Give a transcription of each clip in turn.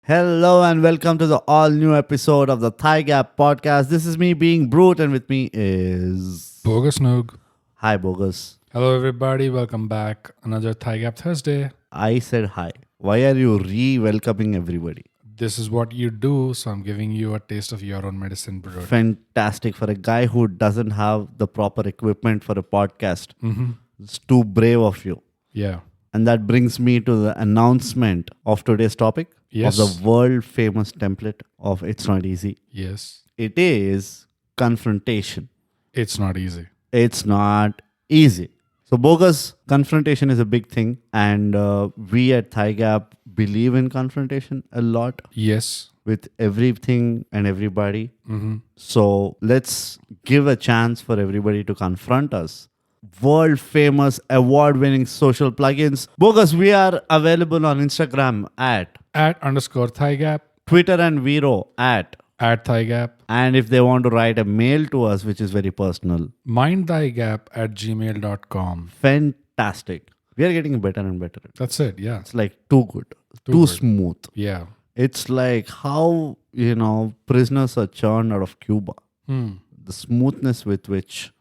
Hello and welcome to the all new episode of the ThyGap podcast. This is me being Brute, and with me is Bogus Noog. Hi Bogus. Hello, everybody. Welcome back. Another ThyGap Thursday. I said hi. Why are you re-welcoming everybody? This is what you do, so I'm giving you a taste of your own medicine, bro. Fantastic for a guy who doesn't have the proper equipment for a podcast. It's too brave of you. Yeah. And that brings me to the announcement of today's topic Yes. of the world famous template of It's Not Easy. Yes. It is confrontation. It's not easy. It's not easy. So bogus confrontation is a big thing, and we at ThyGap believe in confrontation a lot Yes. with everything and everybody. So let's give a chance for everybody to confront us. World famous award winning social plugins. Bogus, we are available on Instagram at @_ThyGap. Twitter and Vero at. @ThyGap. And if they want to write a mail to us, which is very personal, mindthygap@gmail.com. fantastic. We are getting better and better. That's it. Yeah. It's like too good, too good. smooth. Yeah. It's like how, prisoners are churned out of Cuba. The smoothness with which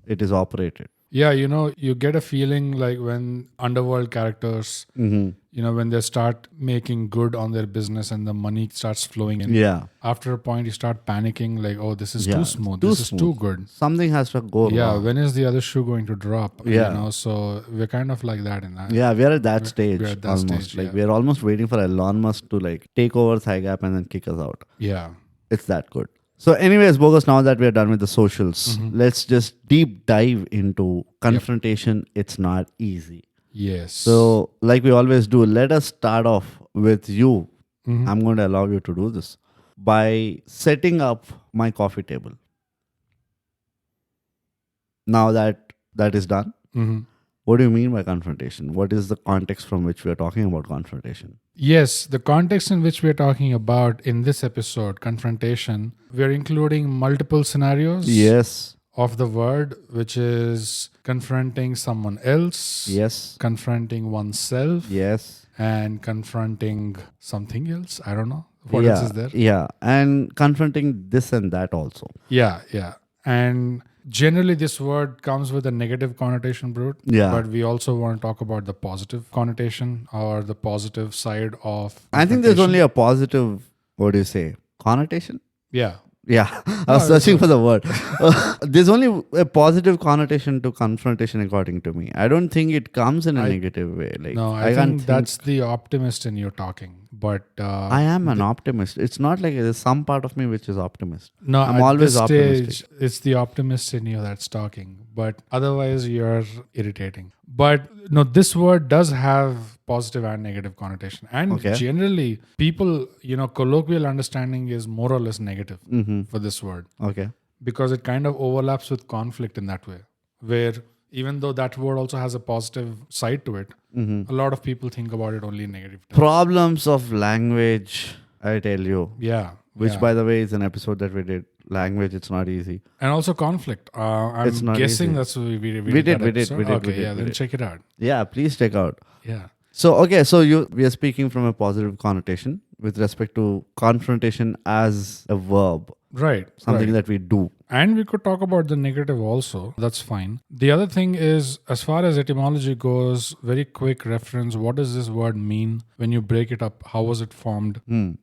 it is operated. Yeah, you get a feeling like when underworld characters, when they start making good on their business and the money starts flowing in. Yeah. After a point, you start panicking like, oh, this is Yeah, too smooth. too This is smooth. too good. Something has to go Yeah, wrong. when is the other shoe going to drop? Yeah. So we're kind of like that in that. Yeah, we are at that stage we're at that almost. stage, Like yeah. we're almost waiting for Elon Musk to take over ThyGap and then kick us out. Yeah. It's that good. So anyways, Bogus, now that we're done with the socials, let's just deep dive into confrontation. It's not easy. Yes. So like we always do, let us start off with you. I'm going to allow you to do this by setting up my coffee table. Now that is done, what do you mean by confrontation? What is the context from which we are talking about confrontation? Yes, the context in which we're talking about in this episode, confrontation, we're including multiple scenarios. Yes. Of the word, which is confronting someone else, Yes. confronting oneself, Yes. and confronting something else. I don't know. What else is there? Yeah. And confronting this and that also. Yeah. And generally, this word comes with a negative connotation, Brute. Yeah. But we also want to talk about the positive connotation or the positive side of I think there's confrontation. only a positive, what do you say, connotation? Yeah. Yeah, I was searching for the word. There's only a positive connotation to confrontation, according to me. I don't think it comes in a negative way. No, I think that's the optimist in you talking. But I am an optimist. It's not like there's some part of me which is optimist. no, I'm at always this optimistic. stage, it's the optimist in you that's talking. But otherwise, you're irritating. But no, this word does have positive and negative connotation. And Okay. generally, people, colloquial understanding is more or less negative for this word. Okay. Because it kind of overlaps with conflict in that way. Where even though that word also has a positive side to it, a lot of people think about it only in negative terms. Problems of language, I tell you. Yeah. Which, yeah. by the way, is an episode that we did. Language, it's not easy. And also conflict. I'm It's not guessing easy. that's what we did. We did, that we did, episode? we did, Okay, we did, yeah, we then did. check it out. Yeah, please check out. Yeah. So we are speaking from a positive connotation with respect to confrontation as a verb, Right. something right. that we do. And we could talk about the negative also. That's fine. The other thing is, as far as etymology goes, very quick reference. What does this word mean when you break it up? How was it formed?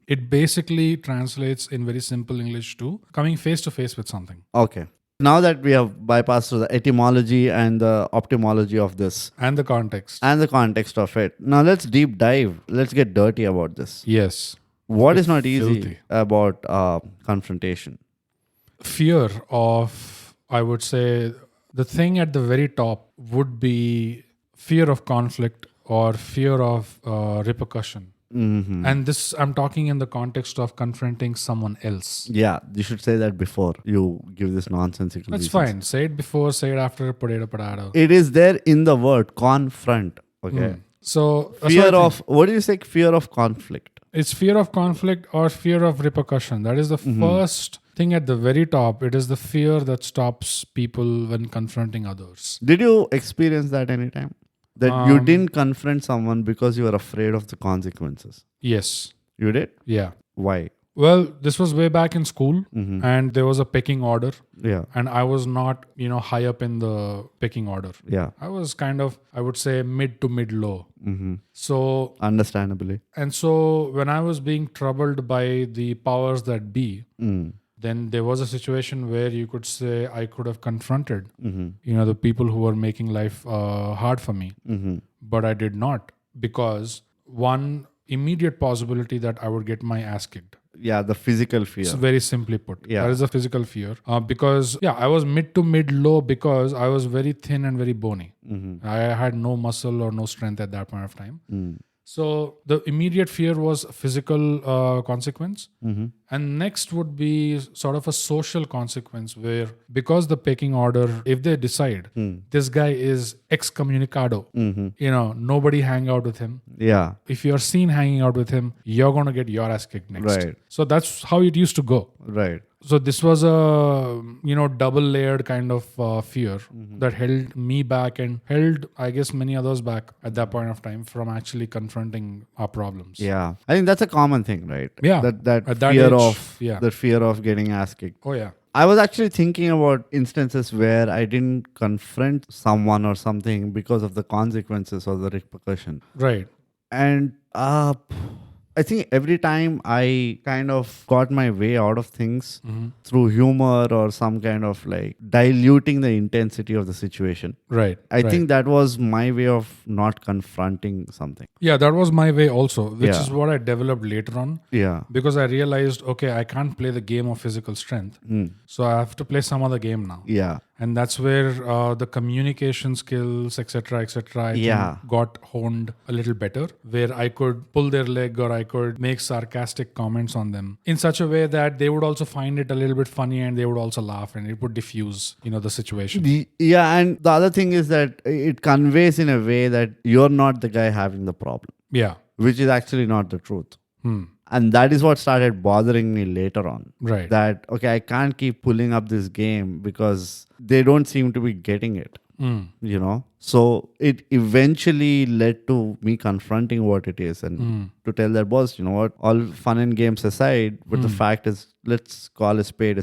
It basically translates in very simple English to coming face to face with something. Okay. Now that we have bypassed through the etymology and the optimology of this And the context. and the context of it, now let's deep dive. Let's get dirty about this. Yes. What is not easy filthy. about confrontation? Fear of, I would say, the thing at the very top would be fear of conflict or fear of repercussion. And this, I'm talking in the context of confronting someone else. Yeah, you should say that before you give this nonsensical That's reasons. fine. Say it before, say it after, potato. It is there in the word confront. Okay. So, that's Fear what I think. of, what do you say? Fear of conflict. It's fear of conflict or fear of repercussion. That is the first thing at the very top. It is the fear that stops people when confronting others. Did you experience that anytime? That you didn't confront someone because you were afraid of the consequences? Yes. You did? Yeah. Why? Well, this was way back in school, and there was a pecking order, Yeah. and I was not, high up in the pecking order. Yeah. I was kind of, I would say, mid to mid low. So, Understandably. and so when I was being troubled by the powers that be, then there was a situation where you could say I could have confronted, the people who were making life hard for me, but I did not, because one immediate possibility that I would get my ass kicked. Yeah, the physical fear. It's very simply put. Yeah. That is a physical fear. Because, I was mid to mid low because I was very thin and very bony. I had no muscle or no strength at that point of time. So the immediate fear was physical consequence. And next would be sort of a social consequence where, because the pecking order, if they decide this guy is excommunicado, nobody hang out with him. Yeah. If you're seen hanging out with him, you're going to get your ass kicked next. Right. So that's how it used to go. Right. So this was a, double layered kind of fear that held me back and held, I guess, many others back at that point of time from actually confronting our problems. Yeah. I think that's a common thing, right? Yeah. That At that fear age, of yeah. the fear of getting ass kicked. Oh, yeah. I was actually thinking about instances where I didn't confront someone or something because of the consequences or the repercussion. Right. And I think every time I kind of got my way out of things through humor or some kind of like diluting the intensity of the situation. Right. I think that was my way of not confronting something. Yeah, that was my way also, which Yeah. is what I developed later on. Yeah. Because I realized, okay, I can't play the game of physical strength. So I have to play some other game now. Yeah. And that's where the communication skills, etc., I think got honed a little better, where I could pull their leg or I could make sarcastic comments on them in such a way that they would also find it a little bit funny and they would also laugh, and it would diffuse, the situation. Yeah. And the other thing is that it conveys in a way that you're not the guy having the problem, Yeah. which is actually not the truth. And that is what started bothering me later on. Right. That, okay, I can't keep pulling up this game because they don't seem to be getting it. So it eventually led to me confronting what it is and to tell their boss, you know what, all fun and games aside, but the fact is, let's call a spade.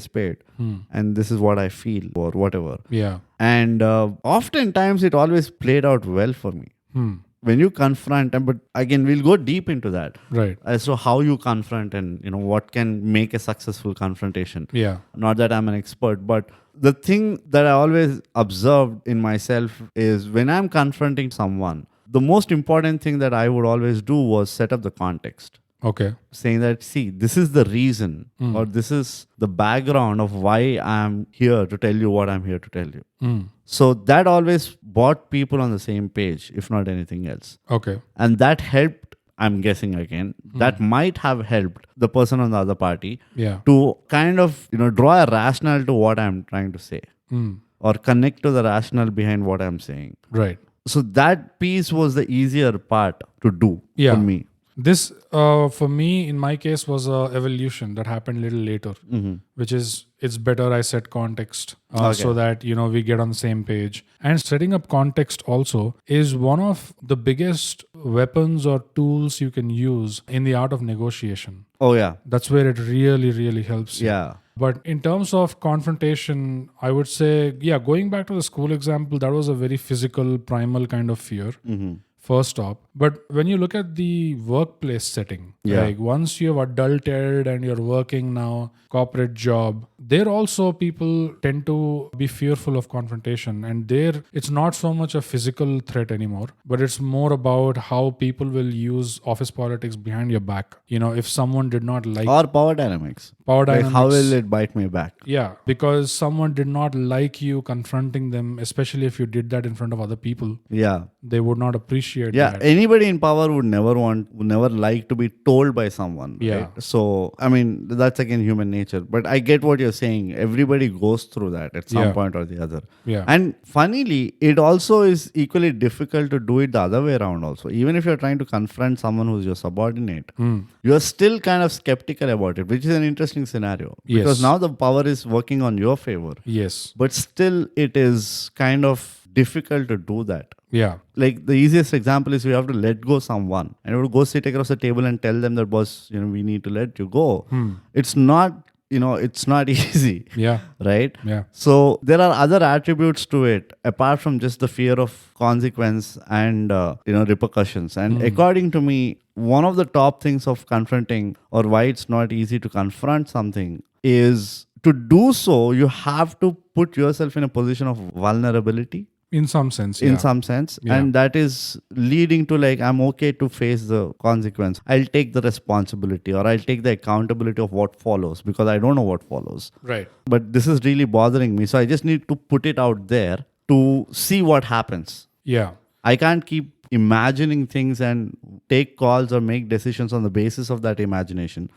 And this is what I feel or whatever. Yeah. And oftentimes it always played out well for me. When you confront, but again, we'll go deep into that. Right. As to how you confront and, what can make a successful confrontation. Yeah. Not that I'm an expert, but the thing that I always observed in myself is when I'm confronting someone, the most important thing that I would always do was set up the context. Okay. Saying that, see, this is the reason or this is the background of why I'm here to tell you what I'm here to tell you. So that always brought people on the same page, if not anything else. Okay. And that helped, I'm guessing again, that might have helped the person on the other party to kind of, draw a rationale to what I'm trying to say or connect to the rationale behind what I'm saying. Right. So that piece was the easier part to do for me. This, for me, in my case, was a evolution that happened a little later, which is, it's better I set context so that, we get on the same page. And setting up context also is one of the biggest weapons or tools you can use in the art of negotiation. Oh, yeah. That's where it really, really helps you. Yeah. But in terms of confrontation, I would say, going back to the school example, that was a very physical, primal kind of fear. First stop. But when you look at the workplace setting, like once you have adulted and you're working now, corporate job, there also people tend to be fearful of confrontation. And there, it's not so much a physical threat anymore, but it's more about how people will use office politics behind your back. If someone did not like... Or power dynamics. Like how will it bite me back? Yeah, because someone did not like you confronting them, especially if you did that in front of other people. Yeah. They would not appreciate Yeah, that. anybody in power would never like to be told by someone. Yeah. Right? So, I mean, that's again human nature. But I get what you're saying. Everybody goes through that at some point or the other. Yeah. And funnily, it also is equally difficult to do it the other way around also. Even if you're trying to confront someone who's your subordinate, you're still kind of skeptical about it, which is an interesting scenario. Because now the power is working on your favor. Yes. But still, it is kind of difficult to do that. Yeah. Like the easiest example is you have to let go someone and you have to go sit across the table and tell them that, boss, we need to let you go. It's not, it's not easy. Yeah. Right? Yeah. So there are other attributes to it apart from just the fear of consequence and, repercussions. And according to me, one of the top things of confronting or why it's not easy to confront something is to do so, you have to put yourself in a position of vulnerability. In some sense. In some sense. Yeah. And that is leading to like, I'm okay to face the consequence. I'll take the responsibility or I'll take the accountability of what follows because I don't know what follows. Right. But this is really bothering me. So I just need to put it out there to see what happens. Yeah. I can't keep imagining things and take calls or make decisions on the basis of that imagination.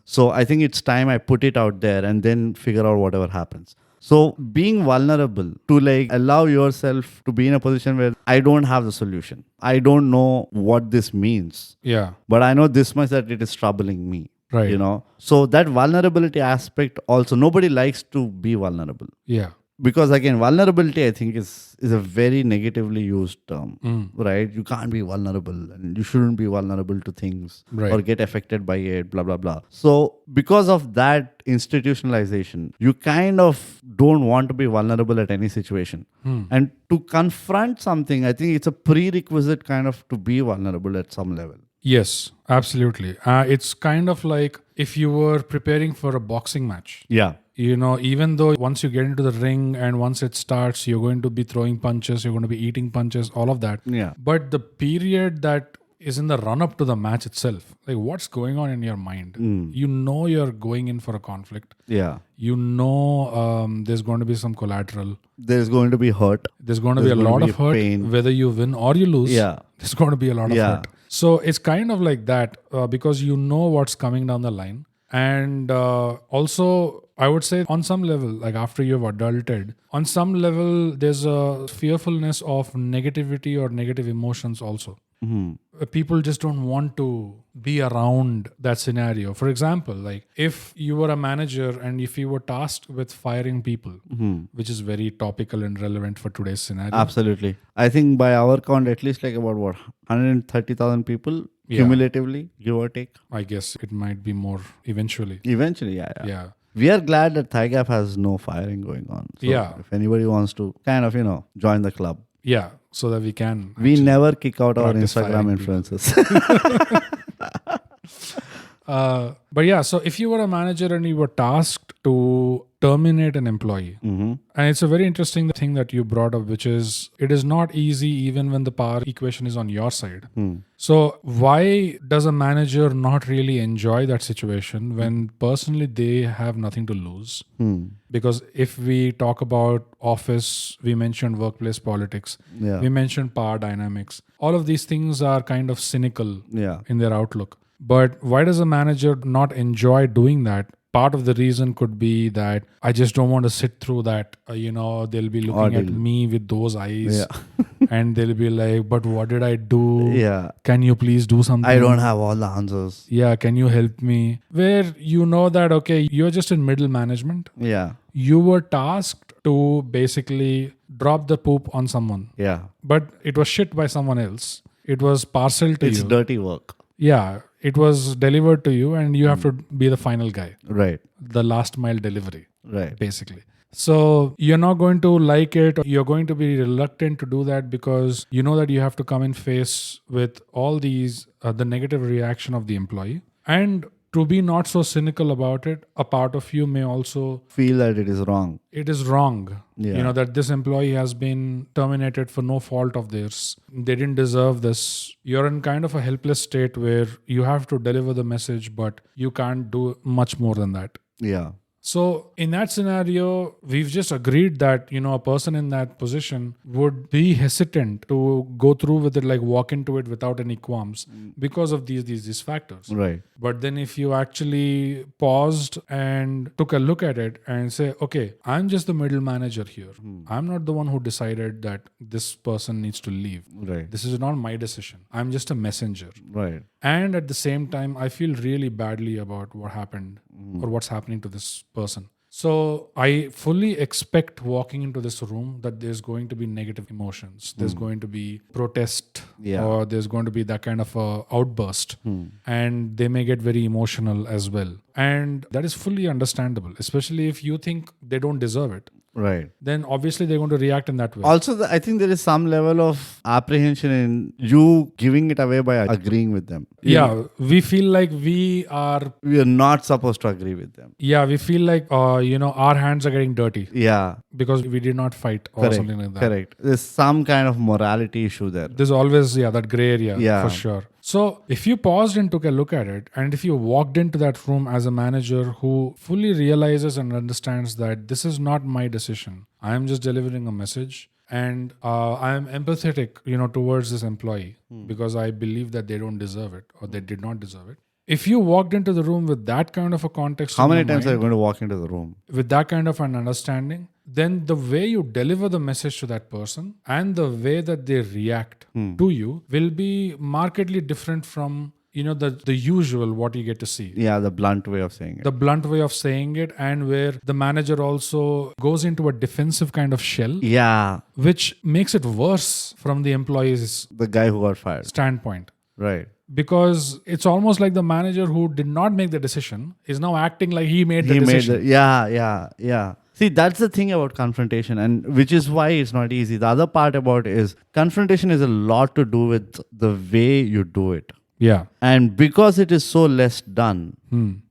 So I think it's time I put it out there and then figure out whatever happens. So being vulnerable to like allow yourself to be in a position where I don't have the solution. I don't know what this means. Yeah. But I know this much that it is troubling me. Right. So that vulnerability aspect also, nobody likes to be vulnerable. Yeah. Because again, vulnerability, I think, is a very negatively used term, right? You can't be vulnerable and you shouldn't be vulnerable to things or get affected by it, blah, blah, blah. So because of that institutionalization, you kind of don't want to be vulnerable at any situation. And to confront something, I think it's a prerequisite kind of to be vulnerable at some level. Yes, absolutely. It's kind of like if you were preparing for a boxing match. Yeah. Even though once you get into the ring and once it starts, you're going to be throwing punches, you're going to be eating punches, all of that. Yeah. But the period that is in the run up to the match itself, like what's going on in your mind? You're going in for a conflict. Yeah. There's going to be some collateral. There's going to be hurt. There's going to be a lot of hurt. Pain. Whether you win or you lose, there's going to be a lot of hurt. So it's kind of like that because you know what's coming down the line. And also, I would say on some level, like after you've adulted, on some level, there's a fearfulness of negativity or negative emotions also. People just don't want to be around that scenario. For example, like if you were a manager and if you were tasked with firing people, which is very topical and relevant for today's scenario. Absolutely. I think by our count, at least like about 130,000 people cumulatively, give or take. I guess it might be more eventually. Eventually, yeah. We are glad that ThyGap has no firing going on. So if anybody wants to kind of, join the club. Yeah, so that we can. We never kick out our Instagram influencers. But yeah, so if you were a manager and you were tasked to terminate an employee, and it's a very interesting thing that you brought up, which is it is not easy even when the power equation is on your side. So why does a manager not really enjoy that situation when personally they have nothing to lose? Because if we talk about office, we mentioned workplace politics, we mentioned power dynamics. All of these things are kind of cynical in their outlook. But why does a manager not enjoy doing that? Part of the reason could be that I just don't want to sit through that. They'll be looking at me with those eyes and they'll be like, but what did I do? Yeah. Can you please do something? I don't have all the answers. Yeah. Can you help me? Where you know that, okay, you're just in middle management. Yeah. You were tasked to basically drop the poop on someone. Yeah. But it was shit by someone else. It was parceled to you. It's dirty work. Yeah. It was delivered to you and you have to be the final guy. Right. The last mile delivery. Right. Basically. So you're not going to like it. You're going to be reluctant to do that because you know that you have to come in face with all these, the negative reaction of the employee. And to be not so cynical about it, a part of you may also feel that it is wrong. It is wrong. Yeah. That this employee has been terminated for no fault of theirs. They didn't deserve this. You're in kind of a helpless state where you have to deliver the message, but you can't do much more than that. Yeah. So in that scenario, we've just agreed that, a person in that position would be hesitant to go through with it, like walk into it without any qualms because of these factors. Right. But then if you actually paused and took a look at it and say, okay, I'm just the middle manager here. I'm not the one who decided that this person needs to leave. Right. This is not my decision. I'm just a messenger. Right. And at the same time, I feel really badly about what happened or what's happening to this person. So I fully expect walking into this room that there's going to be negative emotions. There's going to be protest, Yeah. or there's going to be that kind of a outburst, and they may get very emotional as well. And that is fully understandable, especially if you think they don't deserve it. Right. Then obviously they're going to react in that way. Also, I think there is some level of apprehension in you giving it away by agreeing with them. Yeah, we feel like we are. We are not supposed to agree with them. Yeah, we feel like our hands are getting dirty Yeah. because we did not fight or Correct. something like that. Correct. There's some kind of morality issue there. There's always that gray area Yeah. for sure. So if you paused and took a look at it, and if you walked into that room as a manager who fully realizes and understands that this is not my decision, I am just delivering a message, and I am empathetic, towards this employee because I believe that they don't deserve it or they did not deserve it. If you walked into the room with that kind of a context, How in many your times are mind, you going to walk into the room? with that kind of an understanding, then the way you deliver the message to that person and the way that they react to you will be markedly different from the usual what you get to see. Yeah, the blunt way of saying it. The blunt way of saying it, and where the manager also goes into a defensive kind of shell, Yeah, which makes it worse from the employee's the guy who got fired. standpoint. Right. Because it's almost like the manager who did not make the decision is now acting like he made the decision. Yeah. See, that's the thing about confrontation, and which is why it's not easy. The other part about it is confrontation is a lot to do with the way you do it. Yeah. And because it is so less done,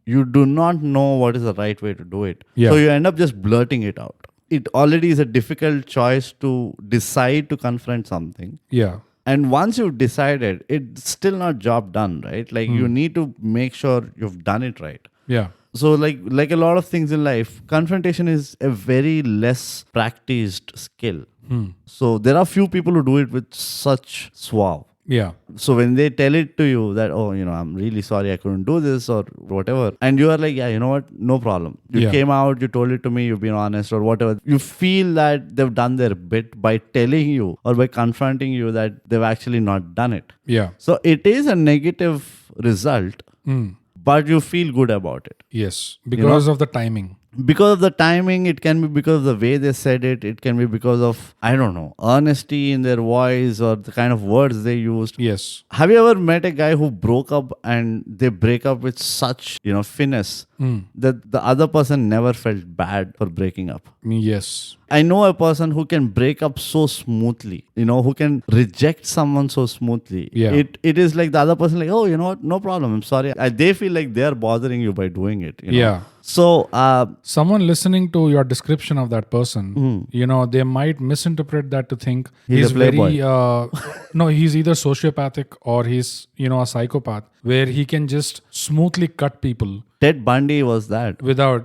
you do not know what is the right way to do it. Yeah. So you end up just blurting it out. It already is a difficult choice to decide to confront something. Yeah. And once you've decided, it's still not job done, right? Like you need to make sure you've done it right. Yeah. So like a lot of things in life, confrontation is a very less practiced skill. So there are few people who do it with such suave. Yeah. So when they tell it to you that, I'm really sorry I couldn't do this or whatever, and you are like, yeah, you know what, no problem. You came out, you told it to me, you've been honest or whatever. You feel that they've done their bit by telling you or by confronting you that they've actually not done it. Yeah. So it is a negative result, but you feel good about it. Yes. Because of the timing. Because of the timing, it can be because of the way they said it. It can be because of, I don't know, honesty in their voice or the kind of words they used. Yes. Have you ever met a guy who broke up and they break up with such, finesse that the other person never felt bad for breaking up? Yes. I know a person who can break up so smoothly, who can reject someone so smoothly. Yeah. It is like the other person like, oh, you know what? No problem. I'm sorry. They feel like they are bothering you by doing it. Yeah. So, someone listening to your description of that person, they might misinterpret that to think He's a playboy. no, he's either sociopathic or he's, a psychopath where he can just smoothly cut people. Ted Bundy was that.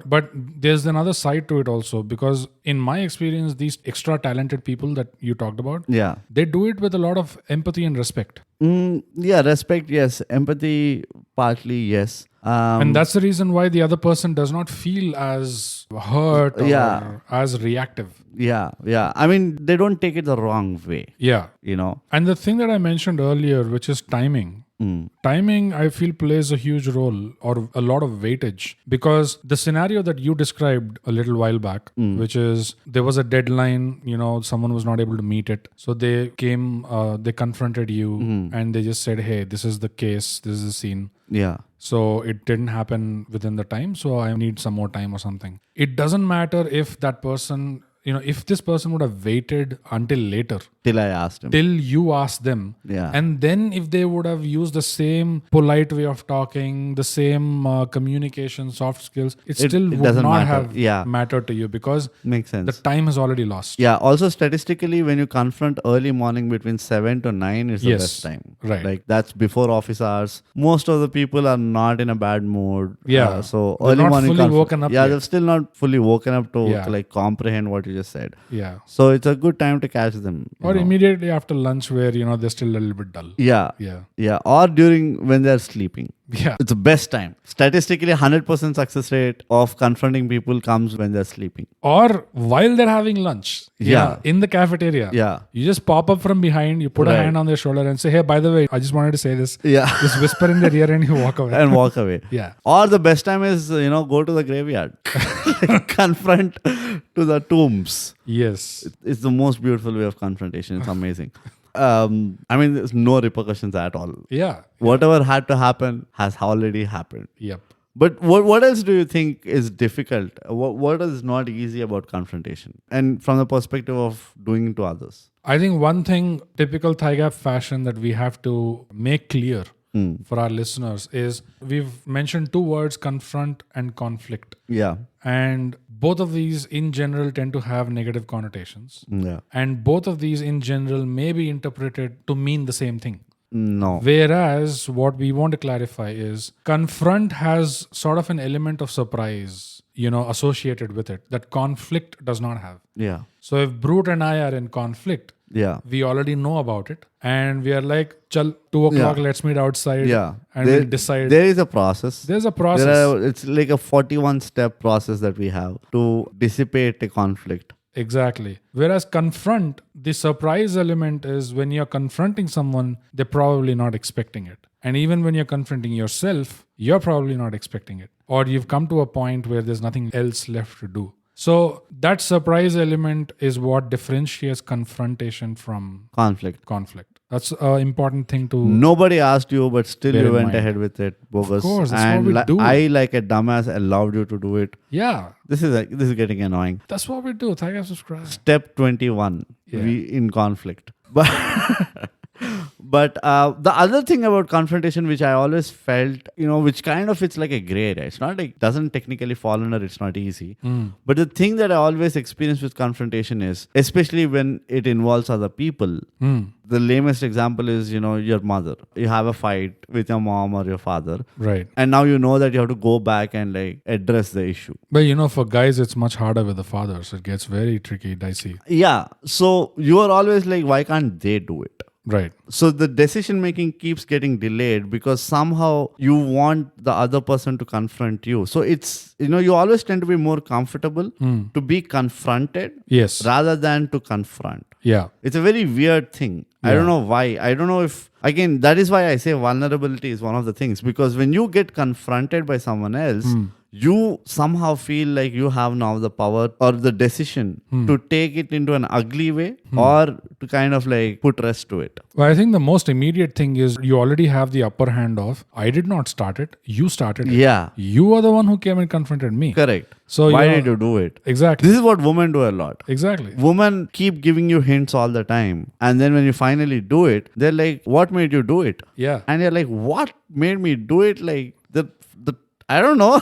But there's another side to it also, because in my experience, these extra talented people that you talked about, Yeah. they do it with a lot of empathy and respect. Yeah, respect, yes. Empathy, partly, yes. And that's the reason why the other person does not feel as hurt or as reactive. Yeah. I mean, they don't take it the wrong way, Yeah. And the thing that I mentioned earlier, which is timing. Timing, I feel, plays a huge role or a lot of weightage, because the scenario that you described a little while back, which is there was a deadline, someone was not able to meet it. So they came, they confronted you and they just said, hey, this is the case, this is the scene. Yeah. So it didn't happen within the time, so I need some more time or something. It doesn't matter if that person, if this person would have waited until later. Till I asked him. Till you asked them. Yeah. And then if they would have used the same polite way of talking, the same communication, soft skills, it still would doesn't not matter. have mattered to you, because Makes sense. the time is already lost. Yeah. Also, statistically, when you confront early morning between 7 to 9 is the Yes. best time. Right. Like that's before office hours. Most of the people are not in a bad mood. Yeah. So They're early not morning fully woken up Yeah, yet. they're still not fully woken up to Yeah. like comprehend what you just said. Yeah. So it's a good time to catch them. you Or know. immediately after lunch where, they're still a little bit dull. Yeah. Yeah. Yeah. Or during when they're sleeping. Yeah. It's the best time. Statistically, 100% success rate of confronting people comes when they're sleeping. Or while they're having lunch. Yeah. In the cafeteria. Yeah. You just pop up from behind, you put a Right. hand on their shoulder and say, hey, by the way, I just wanted to say this. Yeah. Just whisper in their ear and you walk away. And walk away. Yeah. Or the best time is, go to the graveyard. Confront to the tombs. Yes. It's the most beautiful way of confrontation. It's amazing. There's no repercussions at all. Yeah. Whatever had to happen has already happened. Yep. But what else do you think is difficult? What is not easy about confrontation? And from the perspective of doing it to others? I think one thing, typical ThyGap fashion, that we have to make clear for our listeners is we've mentioned two words, confront and conflict. Yeah. And both of these in general tend to have negative connotations. Yeah. And both of these in general may be interpreted to mean the same thing. No. Whereas what we want to clarify is confront has sort of an element of surprise, associated with it that conflict does not have. Yeah. So if Brute and I are in conflict, Yeah. we already know about it and we are like, chal, 2:00, Yeah. let's meet outside. Yeah. And we'll decide. There is a process. There's a process. It's like a 41-step process that we have to dissipate a conflict. Exactly. Whereas confront, the surprise element is when you're confronting someone, they're probably not expecting it. And even when you're confronting yourself, you're probably not expecting it. Or you've come to a point where there's nothing else left to do. So that surprise element is what differentiates confrontation from Conflict. conflict. That's an important thing to... Nobody asked you, but still Bear you in went mind. ahead with it, bogus. Of course, that's and what we do. I, like a dumbass, allowed you to do it. Yeah, This is getting annoying. that's what we do. ThyGap subscribe. Step 21, Yeah. we in conflict. But the other thing about confrontation, which I always felt, which kind of it's like a gray area. It's not like doesn't technically fall under. It's not easy. But the thing that I always experience with confrontation is, especially when it involves other people. The lamest example is, your mother. You have a fight with your mom or your father, Right. and now you know that you have to go back and like address the issue. But for guys, it's much harder with the fathers. It gets very tricky, dicey. Yeah. So you are always like, why can't they do it? Right. So the decision making keeps getting delayed because somehow you want the other person to confront you. So it's, you always tend to be more comfortable to be confronted Yes. rather than to confront. Yeah. It's a very weird thing. I don't know why. I don't know if, again, that is why I say vulnerability is one of the things, because when you get confronted by someone else, you somehow feel like you have now the power or the decision to take it into an ugly way or to kind of like put rest to it. Well, I think the most immediate thing is you already have the upper hand of, I did not start it. You started it. Yeah, You are the one who came and confronted me. correct. So Why did you do it? Exactly. This is what women do a lot. Exactly. Women keep giving you hints all the time. And then when you finally do it, they're like, what made you do it? Yeah. And you're like, what made me do it? Like, I don't know.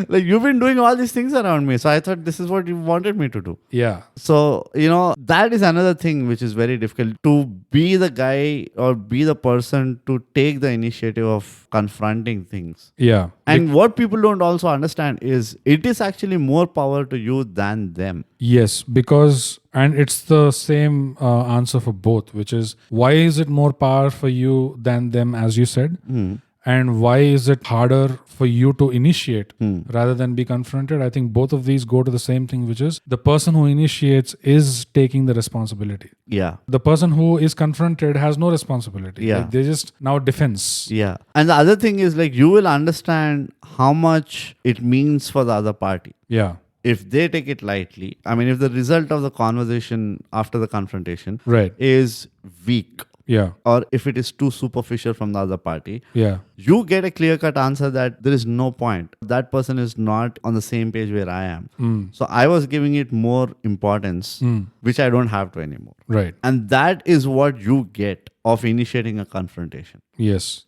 Like, you've been doing all these things around me. So I thought this is what you wanted me to do. Yeah. So, that is another thing which is very difficult, to be the guy or be the person to take the initiative of confronting things. Yeah. And what people don't also understand is it is actually more power to you than them. Yes, because, and it's the same answer for both, which is, why is it more power for you than them, as you said? And why is it harder for you to initiate rather than be confronted? I think both of these go to the same thing, which is the person who initiates is taking the responsibility. Yeah. The person who is confronted has no responsibility. Yeah. Like, they just now defense. Yeah. And the other thing is, like, you will understand how much it means for the other party. Yeah. If they take it lightly, if the result of the conversation after the confrontation Right. is weak, Yeah. or if it is too superficial from the other party, Yeah. you get a clear-cut answer that there is no point. That person is not on the same page where I am. So I was giving it more importance, which I don't have to anymore. Right. And that is what you get of initiating a confrontation. Yes.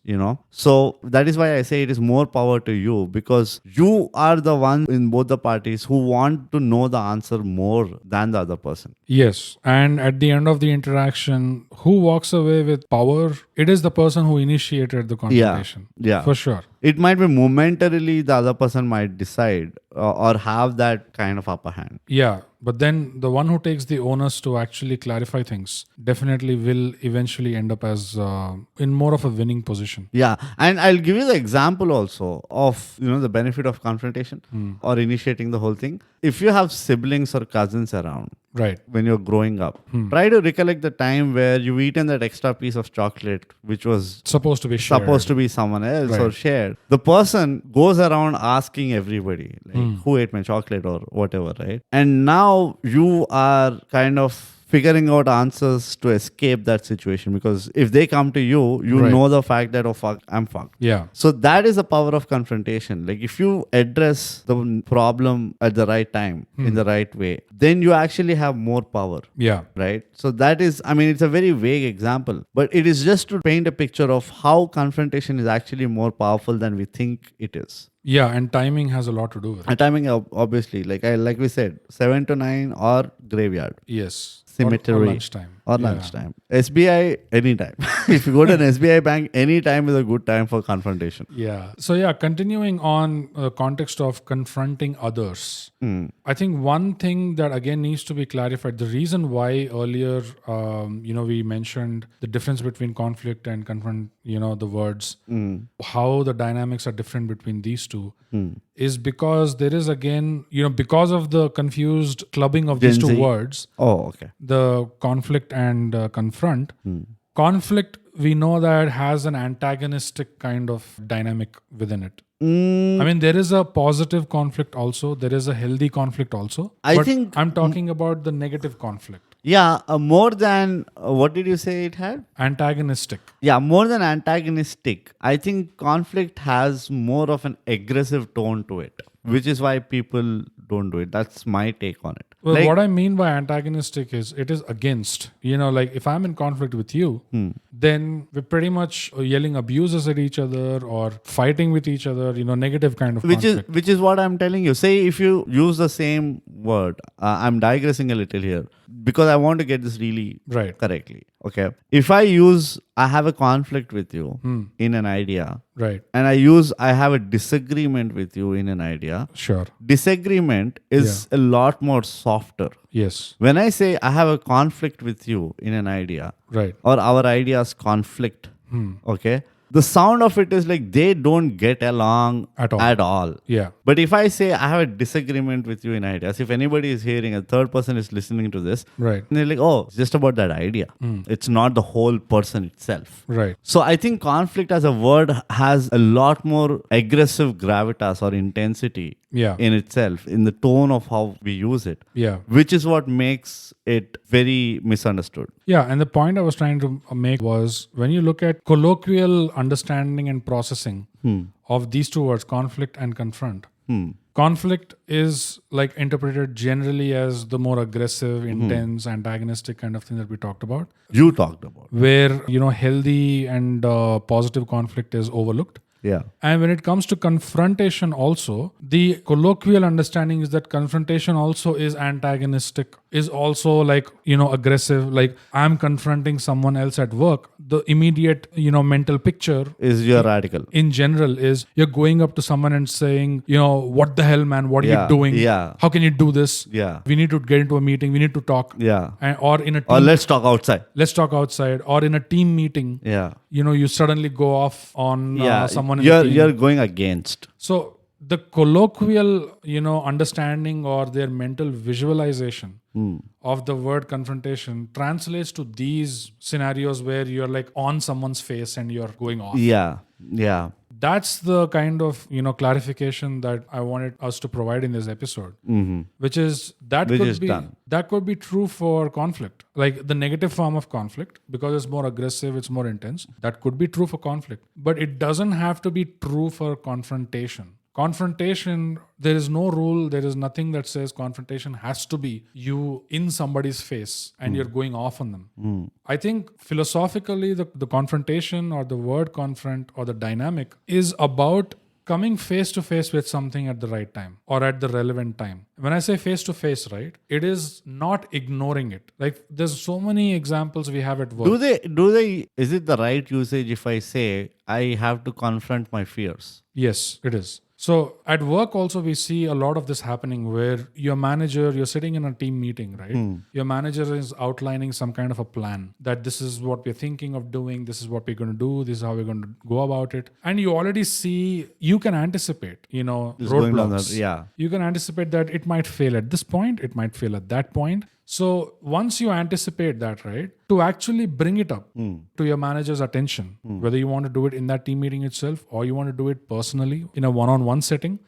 So that is why I say it is more power to you, because you are the one in both the parties who want to know the answer more than the other person. Yes. And at the end of the interaction, who walks away with power? It is the person who initiated the confrontation. Yeah. For sure. It might be momentarily the other person might decide or have that kind of upper hand. Yeah, but then the one who takes the onus to actually clarify things definitely will eventually end up as in more of a winning position. Yeah, and I'll give you the example also of the benefit of confrontation or initiating the whole thing. If you have siblings or cousins around, Right. when you're growing up, try to recollect the time where you've eaten that extra piece of chocolate which was Supposed to be shared. supposed to be someone else or Right. shared. The person goes around asking everybody like who ate my chocolate or whatever, right? And now you are kind of figuring out answers to escape that situation, because if they come to you, you Right. know the fact that, oh fuck, I'm fucked. Yeah. So that is the power of confrontation. Like if you address the problem at the right time, in the right way, then you actually have more power. Yeah. Right? So that is, I mean, it's a very vague example, but it is just to paint a picture of how confrontation is actually more powerful than we think it is. Yeah, and timing has a lot to do with it. And timing, obviously, like we said, 7 to 9 or graveyard. Yes. Cemetery. Or lunchtime. Or Yeah. lunchtime. SBI, anytime. If you go to an SBI bank, any time is a good time for confrontation. Yeah. So yeah, continuing on the context of confronting others, I think one thing that again needs to be clarified, the reason why earlier, we mentioned the difference between conflict and confront, the words, how the dynamics are different between these two, is because there is again, because of the confused clubbing of these Gen two Z. words, Oh, okay. the conflict and confront. Conflict, we know that has an antagonistic kind of dynamic within it. I mean, there is a positive conflict also. There is a healthy conflict also. I But think- I'm talking about the negative conflict. Yeah, more than, what did you say it had? Antagonistic. Yeah, more than antagonistic. I think conflict has more of an aggressive tone to it, which is why people don't do it. That's my take on it. Well, Like- what I mean by antagonistic is it is against. Like if I'm in conflict with you, then we're pretty much yelling abuses at each other or fighting with each other, negative kind of conflict. Which is what I'm telling you. Say if you use the same word, I'm digressing a little here because I want to get this really Right. correctly. Okay. If I have a conflict with you in an idea, Right. and I have a disagreement with you in an idea. Sure. Disagreement is a lot more softer. Yes. When I say I have a conflict with you in an idea, Right. or our ideas conflict, okay, the sound of it is like they don't get along At all. At all. Yeah. But if I say I have a disagreement with you in ideas, if anybody is hearing, a third person is listening to this, Right. and they're like, oh, it's just about that idea. It's not the whole person itself. Right. So I think conflict as a word has a lot more aggressive gravitas or intensity Yeah. in itself, in the tone of how we use it, Yeah. which is what makes it very misunderstood. Yeah, and the point I was trying to make was when you look at colloquial understanding and processing of these two words, conflict and confront. Conflict is like interpreted generally as the more aggressive, intense, antagonistic kind of thing that we talked about, You talked about. where, healthy and positive conflict is overlooked. Yeah. And when it comes to confrontation also, the colloquial understanding is that confrontation also is antagonistic, is also like, aggressive. Like I'm confronting someone else at work. The immediate, mental picture Is your radical. in general is you're going up to someone and saying, what the hell, man? What are Yeah, you doing? yeah. How can you do this? Yeah. We need to get into a meeting. We need to talk. Yeah. Or in a Or team, let's talk outside. let's talk outside. Or in a team meeting, Yeah. you suddenly go off on Yeah. someone in you're the team. you're going against. So the colloquial, understanding or their mental visualization of the word confrontation translates to these scenarios where you're like on someone's face and you're going off. Yeah. Yeah. That's the kind of, clarification that I wanted us to provide in this episode, which is that Which could is be done. that could be true for conflict, like the negative form of conflict, because it's more aggressive, it's more intense. That could be true for conflict, but it doesn't have to be true for confrontation. Confrontation, there is no rule, there is nothing that says confrontation has to be you in somebody's face and you're going off on them. I think philosophically, the confrontation or the word confront or the dynamic is about coming face to face with something at the right time or at the relevant time. When I say face to face, right, it is not ignoring it. Like there's so many examples we have at work. Do they is it the right usage if I say I have to confront my fears? Yes, it is. So at work also we see a lot of this happening where your manager, you're sitting in a team meeting, right? Your manager is outlining some kind of a plan that this is what we're thinking of doing, this is what we're going to do, this is how we're going to go about it. And you already see, you can anticipate, going down roadblocks. that, yeah. You can anticipate that it might fail at this point, it might fail at that point. So once you anticipate that, right, to actually bring it up to your manager's attention, whether you want to do it in that team meeting itself or you want to do it personally in a one-on-one setting,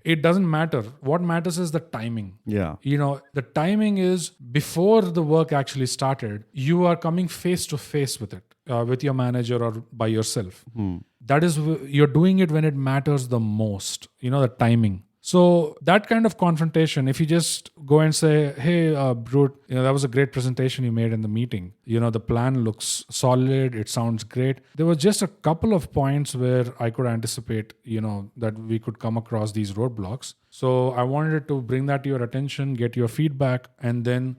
it doesn't matter. What matters is the timing. Yeah. The timing is before the work actually started, you are coming face to face with it, with your manager or by yourself. That is, you're doing it when it matters the most, the timing. So that kind of confrontation, if you just go and say, hey, Brute, that was a great presentation you made in the meeting. The plan looks solid. It sounds great. There were just a couple of points where I could anticipate, that we could come across these roadblocks. So I wanted to bring that to your attention, get your feedback, and then,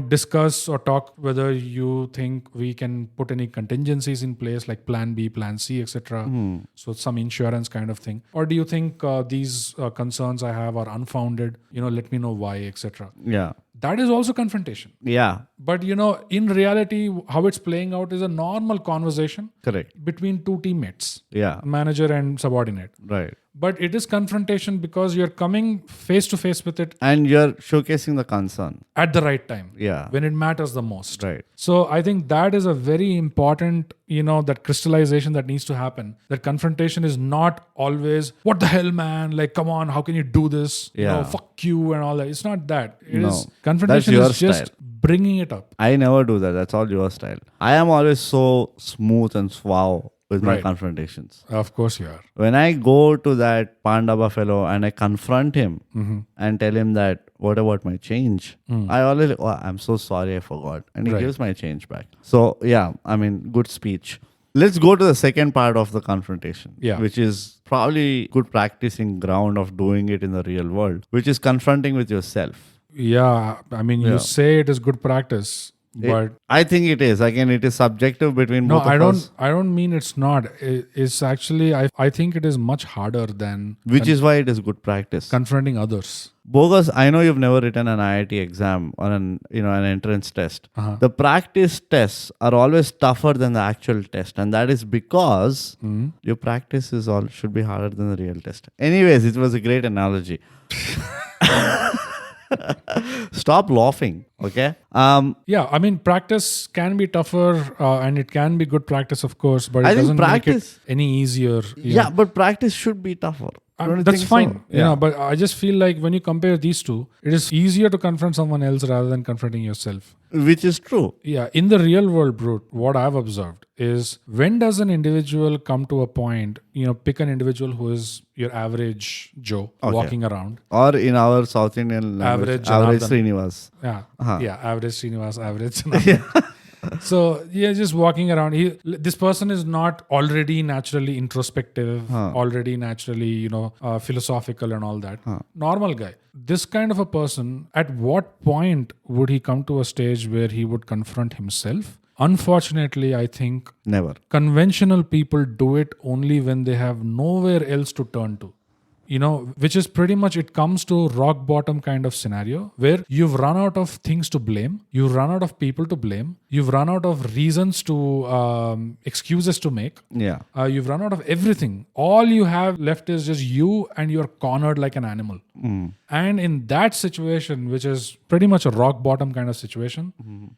discuss or talk whether you think we can put any contingencies in place like plan B, plan C, etc. So some insurance kind of thing. Or do you think these concerns I have are unfounded? Let me know why, etc. Yeah. That is also confrontation. Yeah. But, in reality, how it's playing out is a normal conversation Correct. between two teammates, Yeah. manager and subordinate. Right. But it is confrontation because you're coming face to face with it And you're showcasing the concern. at the right time. Yeah. When it matters the most. Right. So I think that is a very important, that crystallization that needs to happen. That confrontation is not always, what the hell, man? Like, come on, how can you do this? Yeah. Fuck you and all that. It's not that. It No. is confrontation That's is your just style. bringing it up. I never do that. That's all your style. I am always so smooth and suave with my Right. confrontations. Of course you are. When I go to that Pandava fellow and I confront him and tell him that, what about my change? I always, I'm so sorry, I forgot. And he Right. gives my change back. So, yeah, good speech. Let's go to the second part of the confrontation, Yeah. which is probably good practicing ground of doing it in the real world, which is confronting with yourself. Yeah. You say it is good practice, but I think it is. Again, it is subjective between no, both of us. I don't mean it's not. It's actually, I think it is much harder than Which is why it is good practice. confronting others. Bogus, I know you've never written an IIT exam or an entrance test. The practice tests are always tougher than the actual test, and that is because your practice should be harder than the real test. Anyways, it was a great analogy. Stop laughing, okay? Yeah, practice can be tougher and it can be good practice, of course, but it I think doesn't make practice- it any easier. Yeah, but practice should be tougher. Don't you That's think fine. so? But I just feel like when you compare these two, it is easier to confront someone else rather than confronting yourself. Which is true. Yeah, in the real world, Brute, what I've observed is when does an individual come to a point, pick an individual who is your average Joe walking around. Or in our South Indian language, average Janardhan. Srinivas. Yeah, average Srinivas, average Janardhan. So just walking around. This person is not already naturally introspective, already naturally, philosophical and all that. Normal guy. This kind of a person, at what point would he come to a stage where he would confront himself? Unfortunately, I think Never. conventional people do it only when they have nowhere else to turn to. Which is pretty much, it comes to rock bottom kind of scenario where you've run out of things to blame. You've run out of people to blame. You've run out of reasons to, excuses to make. Yeah. You've run out of everything. All you have left is just you, and you're cornered like an animal. And in that situation, which is pretty much a rock bottom kind of situation,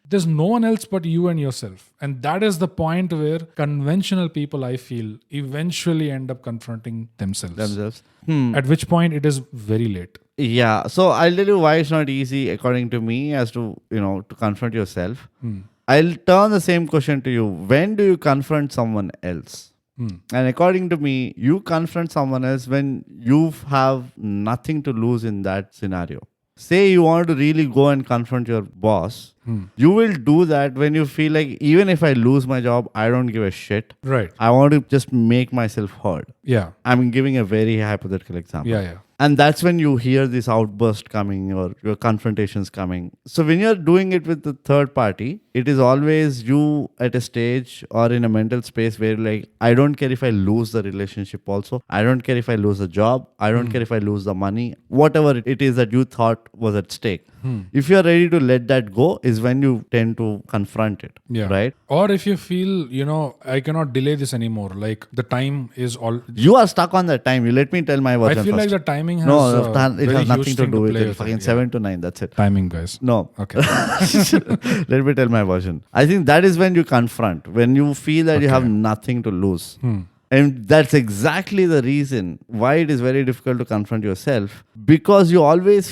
there's no one else but you and yourself. And that is the point where conventional people, I feel, eventually end up confronting themselves. At which point it is very late. Yeah. So I'll tell you why it's not easy, according to me, as to, to confront yourself. I'll turn the same question to you. When do you confront someone else? And according to me, you confront someone else when you have nothing to lose in that scenario. Say you want to really go and confront your boss, You will do that when you feel like even if I lose my job, I don't give a shit. Right. I want to just make myself heard. Yeah. I'm giving a very hypothetical example. Yeah. Yeah. And that's when you hear this outburst coming or your confrontations coming. So when you're doing it with the third party, it is always you at a stage or in a mental space where like, I don't care if I lose the relationship also. I don't care if I lose the job. I don't care if I lose the money. Whatever it is that you thought was at stake. If you're ready to let that go is when you tend to confront it. Yeah. Right? Or if you feel, I cannot delay this anymore. Like the time is all. You are stuck on that time. You let me tell my version I feel first. like the timing has No, it very has huge nothing to thing do with play it. Fucking Yeah. 7 to 9. That's it. Timing, guys. No. Okay. Let me tell my version. I think that is when you confront, when you feel that you have nothing to lose. And that's exactly the reason why it is very difficult to confront yourself, because you always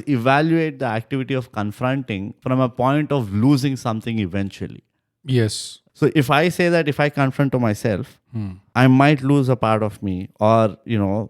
evaluate the activity of confronting from a point of losing something eventually. Yes. So if I say that if I confront to myself, I might lose a part of me, or,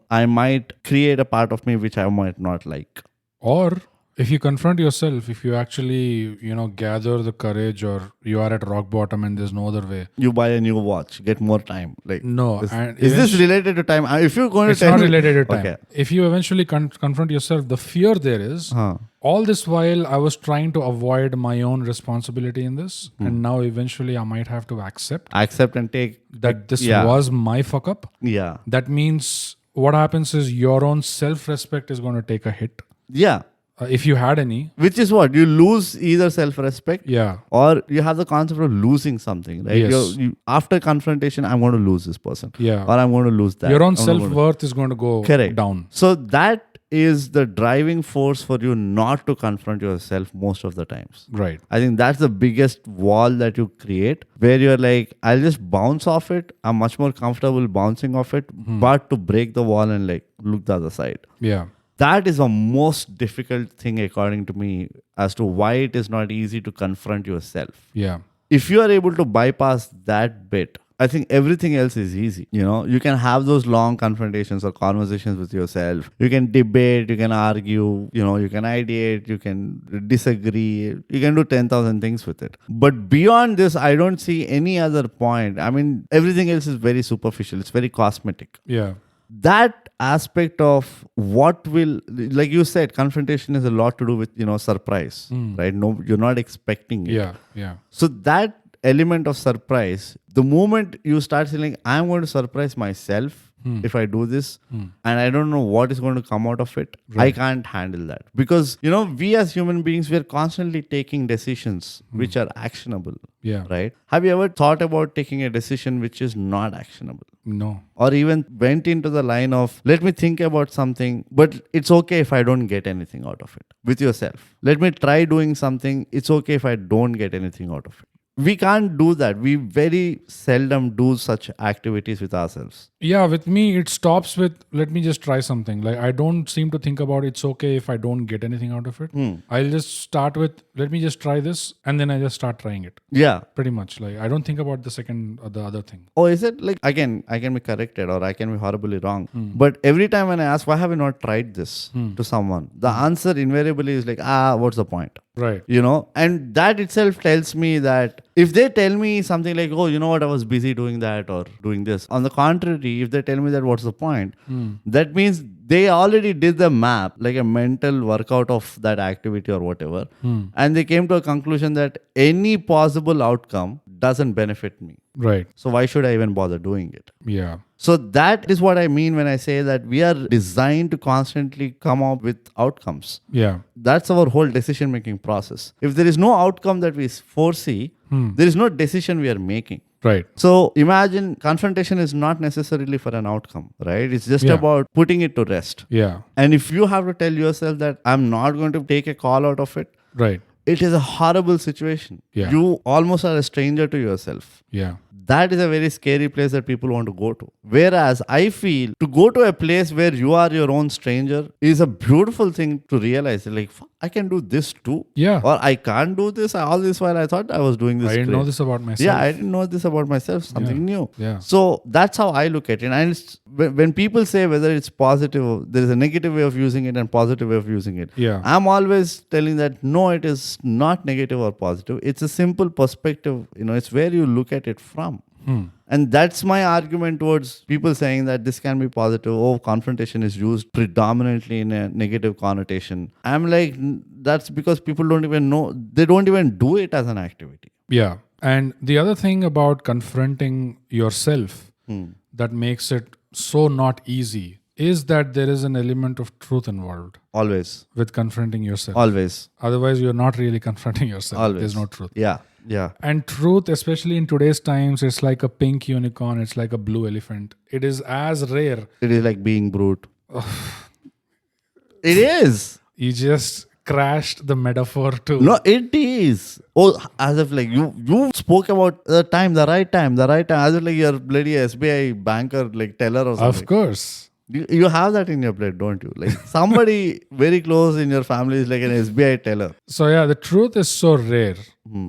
I might create a part of me which I might not like. Or if you confront yourself, if you actually, gather the courage, or you are at rock bottom and there's no other way. You buy a new watch, get more time. Like No. Is this related to time? If you're going It's to tell not me, related to time. Okay. If you eventually confront yourself, the fear there is, all this while I was trying to avoid my own responsibility in this. And now eventually I might have to accept and take that this was my fuck up. Yeah. That means what happens is your own self-respect is going to take a hit. Yeah. If you had any. Which is what? You lose either self-respect, Yeah, or you have the concept of losing something. Right? Yes. After confrontation, I'm going to lose this person. Yeah. Or I'm going to lose that. Your own I'm gonna- self-worth is going to go Correct. down. So that is the driving force for you not to confront yourself most of the times. Right. I think that's the biggest wall that you create, where you're like, I'll just bounce off it. I'm much more comfortable bouncing off it, but to break the wall and like look the other side. Yeah. That is the most difficult thing, according to me, as to why it is not easy to confront yourself. Yeah. If you are able to bypass that bit, I think everything else is easy. You can have those long confrontations or conversations with yourself. You can debate, you can argue, you can ideate, you can disagree, you can do 10,000 things with it. But beyond this, I don't see any other point. I mean, everything else is very superficial. It's very cosmetic. Yeah. That aspect of what will, like you said, confrontation is a lot to do with, surprise, right? No, you're not expecting it. Yeah. Yeah. So that element of surprise, the moment you start feeling, I'm going to surprise myself if I do this, and I don't know what is going to come out of it, I can't handle that. Because, we as human beings, we're constantly taking decisions which are actionable. Yeah. Right? Have you ever thought about taking a decision which is not actionable? No. Or even went into the line of, let me think about something, but it's okay if I don't get anything out of it with yourself. Let me try doing something. It's okay if I don't get anything out of it. We can't do that. We very seldom do such activities with ourselves. Yeah, with me, it stops with, let me just try something. Like, I don't seem to think about it's okay if I don't get anything out of it. I'll just start with, let me just try this. And then I just start trying it. Yeah. Pretty much. Like, I don't think about the second or the other thing. Oh, is it like, again, I can be corrected or I can be horribly wrong. But every time when I ask, why have you not tried this to someone? The answer invariably is like, what's the point? Right. And that itself tells me that if they tell me something like, oh, you know what, I was busy doing that or doing this. On the contrary, if they tell me that, what's the point? That means they already did the map, like a mental workout of that activity or whatever. And they came to a conclusion that any possible outcome doesn't benefit me. Right. So why should I even bother doing it? Yeah. So that is what I mean when I say that we are designed to constantly come up with outcomes. Yeah. That's our whole decision-making process. If there is no outcome that we foresee, there is no decision we are making. Right. So imagine confrontation is not necessarily for an outcome, right? It's just about putting it to rest. Yeah. And if you have to tell yourself that I'm not going to take a call out of it, Right. it is a horrible situation. Yeah. You almost are a stranger to yourself. Yeah. That is a very scary place that people want to go to. Whereas I feel to go to a place where you are your own stranger is a beautiful thing to realize. Like, I can do this too. Yeah. Or I can't do this. All this while I thought I was doing this. I didn't great. know this about myself. Yeah, I didn't know this about myself. Something new. Yeah. So that's how I look at it. And when people say whether it's positive, there is a negative way of using it and positive way of using it. Yeah. I'm always telling that no, it is it's not negative or positive. It's a simple perspective. It's where you look at it from. And that's my argument towards people saying that this can be positive. Oh, confrontation is used predominantly in a negative connotation. I'm like, that's because people don't even know. They don't even do it as an activity. Yeah. And the other thing about confronting yourself that makes it so not easy is that there is an element of truth involved. Always. With confronting yourself. Always. Otherwise, you're not really confronting yourself. Always. There's no truth. Yeah. And truth, especially in today's times, it's like a pink unicorn. It's like a blue elephant. It is as rare. It is like being brute. It is. You just crashed the metaphor too. No, it is. Oh, as if like you spoke about the right time. As if like you're bloody SBI banker, like teller or something. Of course. You have that in your blood, don't you? Like somebody very close in your family is like an SBI teller. So yeah, the truth is so rare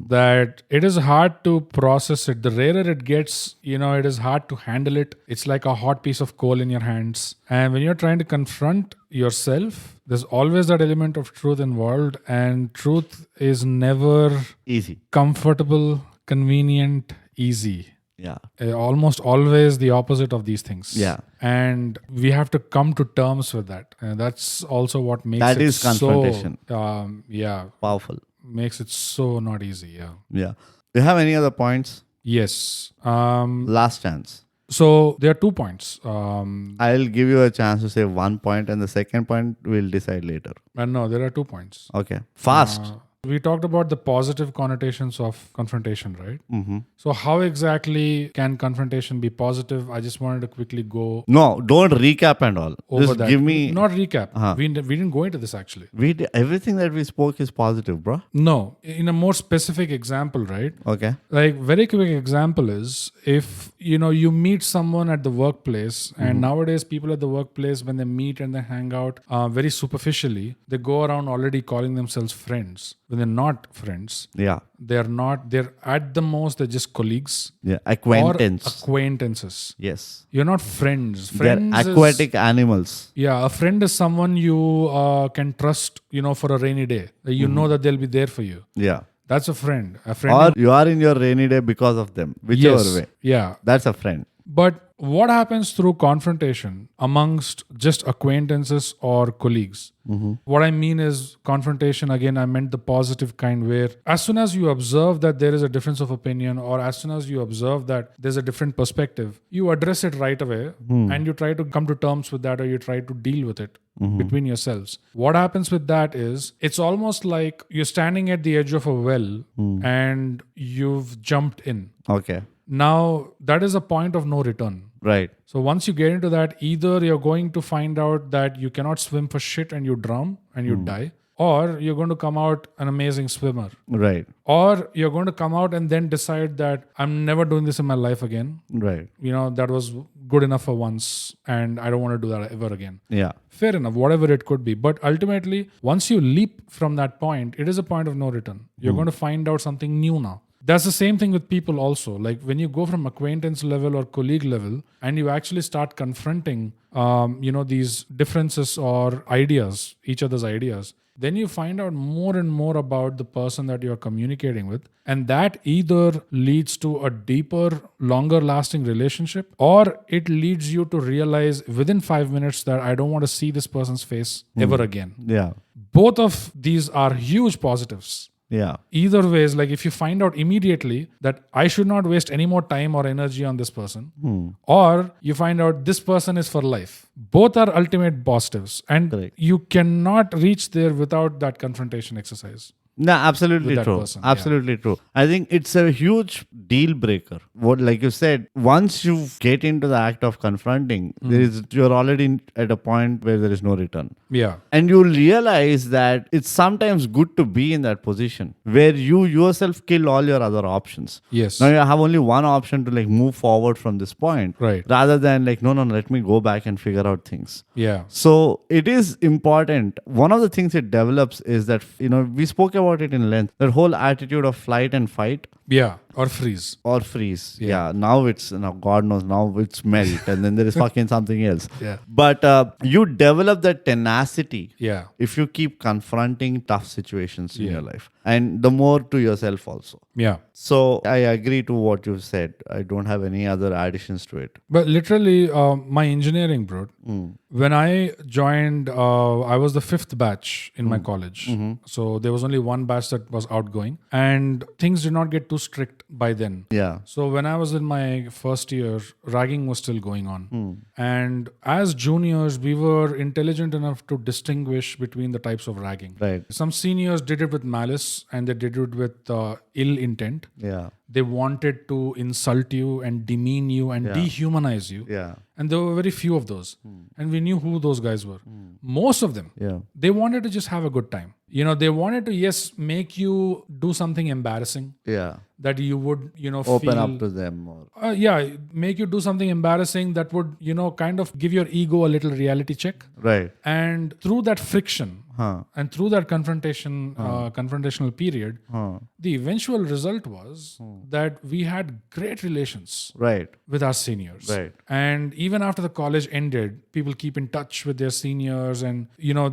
that it is hard to process it. The rarer it gets, it is hard to handle it. It's like a hot piece of coal in your hands. And when you're trying to confront yourself, there's always that element of truth involved. And truth is never easy, comfortable, convenient, easy. Yeah. Almost always the opposite of these things. Yeah. And we have to come to terms with that. And that's also what makes that it is confrontation. Powerful. Makes it so not easy. Yeah. Do you have any other points? Yes. Last chance. So there are 2 points. I'll give you a chance to say 1 point, and the second point we'll decide later. No, there are 2 points. Okay. Fast. We talked about the positive connotations of confrontation, right? Mm-hmm. So how exactly can confrontation be positive? I just wanted to quickly go. No, don't recap and all. Over just that. give me. Not recap. We didn't go into this actually. Everything that we spoke is positive, bro. No, in a more specific example, right? Okay. Like very quick example is if you meet someone at the workplace, and nowadays people at the workplace, when they meet and they hang out very superficially, they go around already calling themselves friends. When they're not friends. Yeah. They're at the most, they're just colleagues. Yeah. Acquaintances. Or acquaintances. Yes. You're not friends. They're aquatic animals. Yeah. A friend is someone you can trust, for a rainy day. You know that they'll be there for you. Yeah. That's a friend. Or you are in your rainy day because of them. Whichever way. Yeah. That's a friend. But what happens through confrontation amongst just acquaintances or colleagues? What I mean is confrontation, again, I meant the positive kind, where as soon as you observe that there is a difference of opinion, or as soon as you observe that there's a different perspective, you address it right away and you try to come to terms with that, or you try to deal with it between yourselves. What happens with that is it's almost like you're standing at the edge of a well and you've jumped in. Okay. Now, that is a point of no return. Right. So once you get into that, either you're going to find out that you cannot swim for shit and you drown and you die, or you're going to come out an amazing swimmer. Right. Or you're going to come out and then decide that I'm never doing this in my life again. Right. That was good enough for once and I don't want to do that ever again. Yeah. Fair enough, whatever it could be. But ultimately, once you leap from that point, it is a point of no return. You're going to find out something new now. That's the same thing with people also. Like when you go from acquaintance level or colleague level and you actually start confronting, these differences or ideas, each other's ideas, then you find out more and more about the person that you're communicating with. And that either leads to a deeper, longer lasting relationship, or it leads you to realize within 5 minutes that I don't want to see this person's face ever again. Yeah. Both of these are huge positives. Yeah. Either ways, like if you find out immediately that I should not waste any more time or energy on this person, or you find out this person is for life. Both are ultimate positives. And Correct. You cannot reach there without that confrontation exercise. No, absolutely true. Person, absolutely true. I think it's a huge deal breaker. What, like you said, once you get into the act of confronting, you're already at a point where there is no return. Yeah. And you realize that it's sometimes good to be in that position where you yourself kill all your other options. Yes. Now you have only one option to like move forward from this point. Right. Rather than like, no, let me go back and figure out things. Yeah. So it is important. One of the things it develops is that, we spoke about it in length, that whole attitude of flight and fight. Yeah. Or freeze. or freeze. Yeah. Now it's, God knows, now it's melt and then there is fucking something else. Yeah. But you develop that tenacity Yeah. if you keep confronting tough situations in your life, and the more to yourself also. Yeah. So I agree to what you said. I don't have any other additions to it. But literally, my engineering, bro, when I joined, I was the 5th batch in my college. So there was only one batch that was outgoing, and things did not get too strict by then. Yeah. So when I was in my first year, ragging was still going on. And as juniors, we were intelligent enough to distinguish between the types of ragging. Right. Some seniors did it with malice and they did it with ill intent. Yeah. They wanted to insult you and demean you and dehumanize you. Yeah. And there were very few of those. And we knew who those guys were. Most of them, Yeah. they wanted to just have a good time. They wanted to, make you do something embarrassing Yeah. that you would, Open feel, up to them. Or make you do something embarrassing that would, kind of give your ego a little reality check. right. And through that friction and through that confrontational period, the eventual result was that we had great relations Right. with our seniors. Right. And even after the college ended, people keep in touch with their seniors and,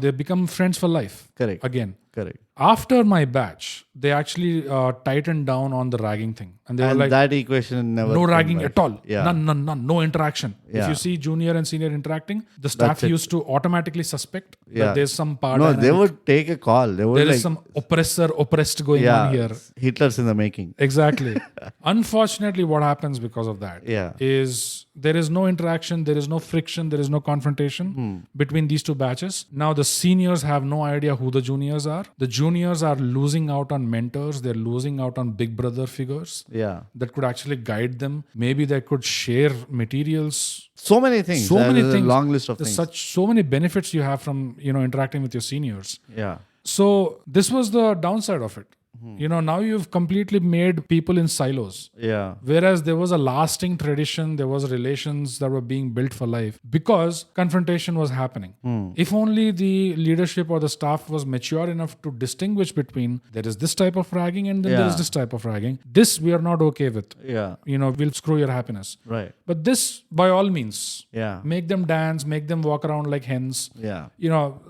they become friends for life. Correct. Again. Correct. After my batch, they actually tightened down on the ragging thing. And they were And like, that equation never no came ragging back. at all. Yeah. None. No interaction. If Yeah. you see junior and senior interacting, the staff it. used to automatically suspect Yeah. that there's some power No, dynamic. they would take a call. They would There like, is some oppressed going yeah, on here. Hitler's in the making. Exactly. Unfortunately, what happens because of that is there is no interaction, there is no friction, there is no confrontation between these two batches. Now the seniors have no idea who the juniors are. The juniors are losing out on mentors. They're losing out on big brother figures Yeah. that could actually guide them. Maybe they could share materials. So many things. So many There's things. A long list of There's things. so many benefits you have from interacting with your seniors. Yeah. So this was the downside of it. Now you've completely made people in silos. Yeah. Whereas there was a lasting tradition, there was relations that were being built for life because confrontation was happening. If only the leadership or the staff was mature enough to distinguish between there is this type of ragging and then there is this type of ragging. This we are not okay with. Yeah. We'll screw your happiness. Right. But this, by all means, Yeah. make them dance, make them walk around like hens. Yeah.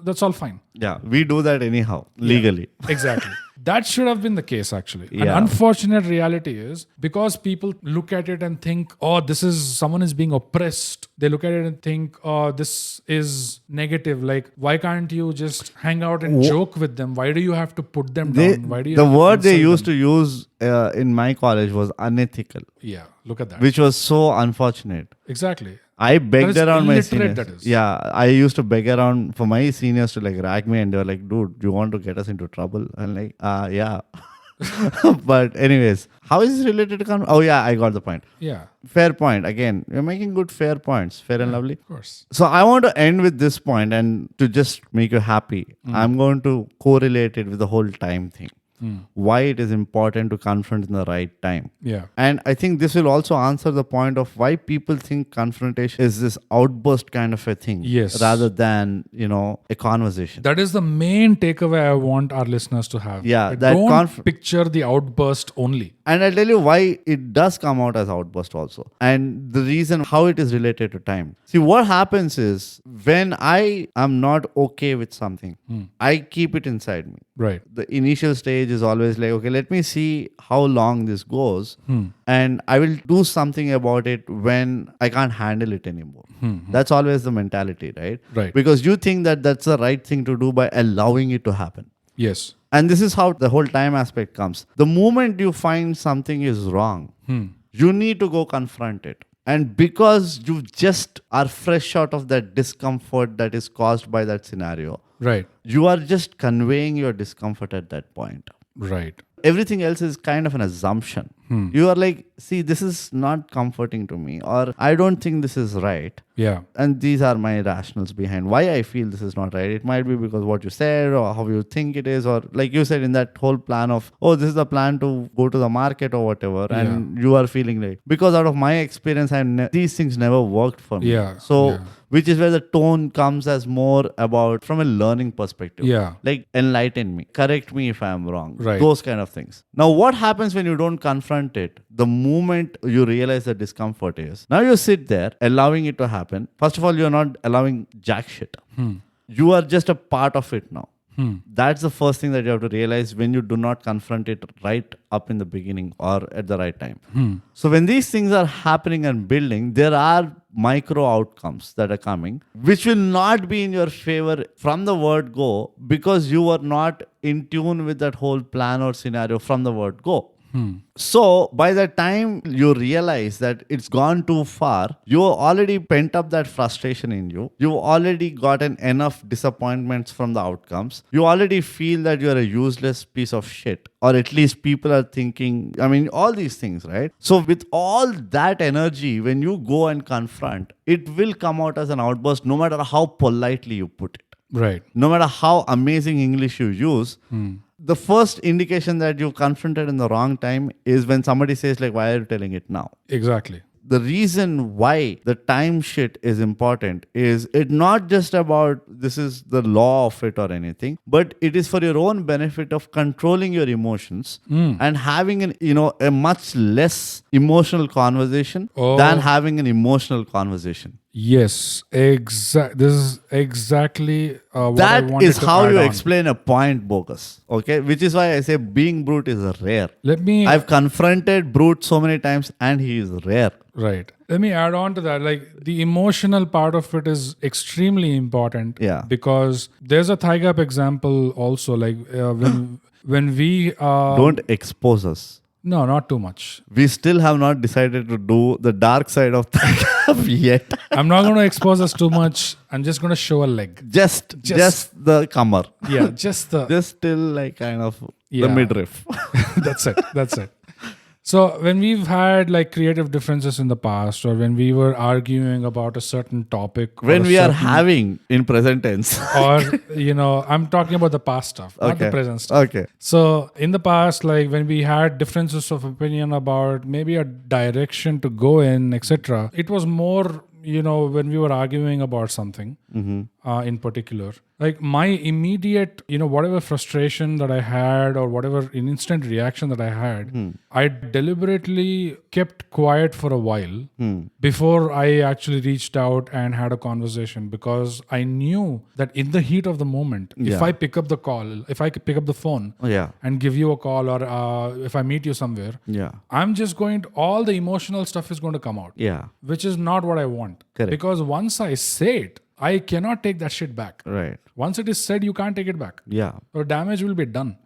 That's all fine. Yeah. We do that anyhow, legally. Exactly. That should have been the case, actually. An Yeah. unfortunate reality is because people look at it and think, oh, someone is being oppressed. They look at it and think, oh, this is negative. Like, why can't you just hang out and joke with them? Why do you have to put them down? Why do you The have to word they insult used them? to use in my college was unethical, Yeah, look at that. which was so unfortunate. Exactly. I begged That is around my illiterate, seniors. that is. Yeah, I used to beg around for my seniors to like rag me, and they were like, "Dude, do you want to get us into trouble?" And like, yeah. But anyways, how is this related to Oh yeah, I got the point. Yeah, Fair point. Again, you're making good fair points. Fair and lovely. of course. So I want to end with this point, and to just make you happy, I'm going to correlate it with the whole time thing. Why it is important to confront in the right time. Yeah. And I think this will also answer the point of why people think confrontation is this outburst kind of a thing. Yes. Rather than, a conversation. That is the main takeaway I want our listeners to have. Yeah, Like, that don't picture the outburst only. And I'll tell you why it does come out as outburst also. And the reason how it is related to time. See, what happens is when I am not okay with something, I keep it inside me. Right. The initial stage is always like, okay, let me see how long this goes. And I will do something about it when I can't handle it anymore. That's always the mentality, right? Right. Because you think that that's the right thing to do by allowing it to happen. Yes. And this is how the whole time aspect comes. The moment you find something is wrong, you need to go confront it. And because you just are fresh out of that discomfort that is caused by that scenario, Right. you are just conveying your discomfort at that point. Right. Everything else is kind of an assumption. You are like, see, this is not comforting to me, or I don't think this is right. Yeah. And these are my rationals behind why I feel this is not right. It might be because what you said or how you think it is, or like you said in that whole plan of, oh, this is the plan to go to the market or whatever. And you are feeling like, because out of my experience, these things never worked for me. Yeah. So, Yeah. which is where the tone comes as more about from a learning perspective. Yeah. Like enlighten me, correct me if I am wrong. Right. Those kind of things. Now, what happens when you don't confront confront it, the moment you realize the discomfort is, now you sit there allowing it to happen. First of all, you're not allowing jack shit. You are just a part of it now. That's the first thing that you have to realize when you do not confront it right up in the beginning or at the right time. So when these things are happening and building, there are micro outcomes that are coming, which will not be in your favor from the word go, because you were not in tune with that whole plan or scenario from the word go. So by the time you realize that it's gone too far, you already pent up that frustration in you. You've already gotten enough disappointments from the outcomes. You already feel that you're a useless piece of shit, or at least people are thinking, I mean, all these things, right? So with all that energy, when you go and confront, it will come out as an outburst, no matter how politely you put it. Right. No matter how amazing English you use. The first indication that you confronted in the wrong time is when somebody says like, why are you telling it now? Exactly. The reason why the time shit is important is it not just about this is the law of it or anything, but it is for your own benefit of controlling your emotions and having a much less emotional conversation than having an emotional conversation. Yes, this is exactly what I That wanted is to how add you on. explain a point, bogus. Okay, which is why I say being brute is rare. I've confronted brute so many times, and he is rare. Right. Let me add on to that. Like the emotional part of it is extremely important. Yeah. Because there's a ThyGap example also. Like when we Don't expose us. No, not too much. We still have not decided to do the dark side of ThyGap yet. I'm not going to expose us too much. I'm just going to show a leg. Just the comer. Yeah, just till like kind of the midriff. That's it. So when we've had like creative differences in the past, or when we were arguing about a certain topic, when we are having in present tense, or I'm talking about the past stuff, not the present stuff. Okay. So in the past, like when we had differences of opinion about maybe a direction to go in, etc., it was more when we were arguing about something in particular, like my immediate, whatever frustration that I had or whatever instant reaction that I had, I deliberately kept quiet for a while before I actually reached out and had a conversation, because I knew that in the heat of the moment, if I pick up the call, if I pick up the phone and give you a call, or if I meet you somewhere, I'm just all the emotional stuff is going to come out, which is not what I want. Correct. Because once I say it, I cannot take that shit back. Right. Once it is said, you can't take it back. Yeah. So damage will be done.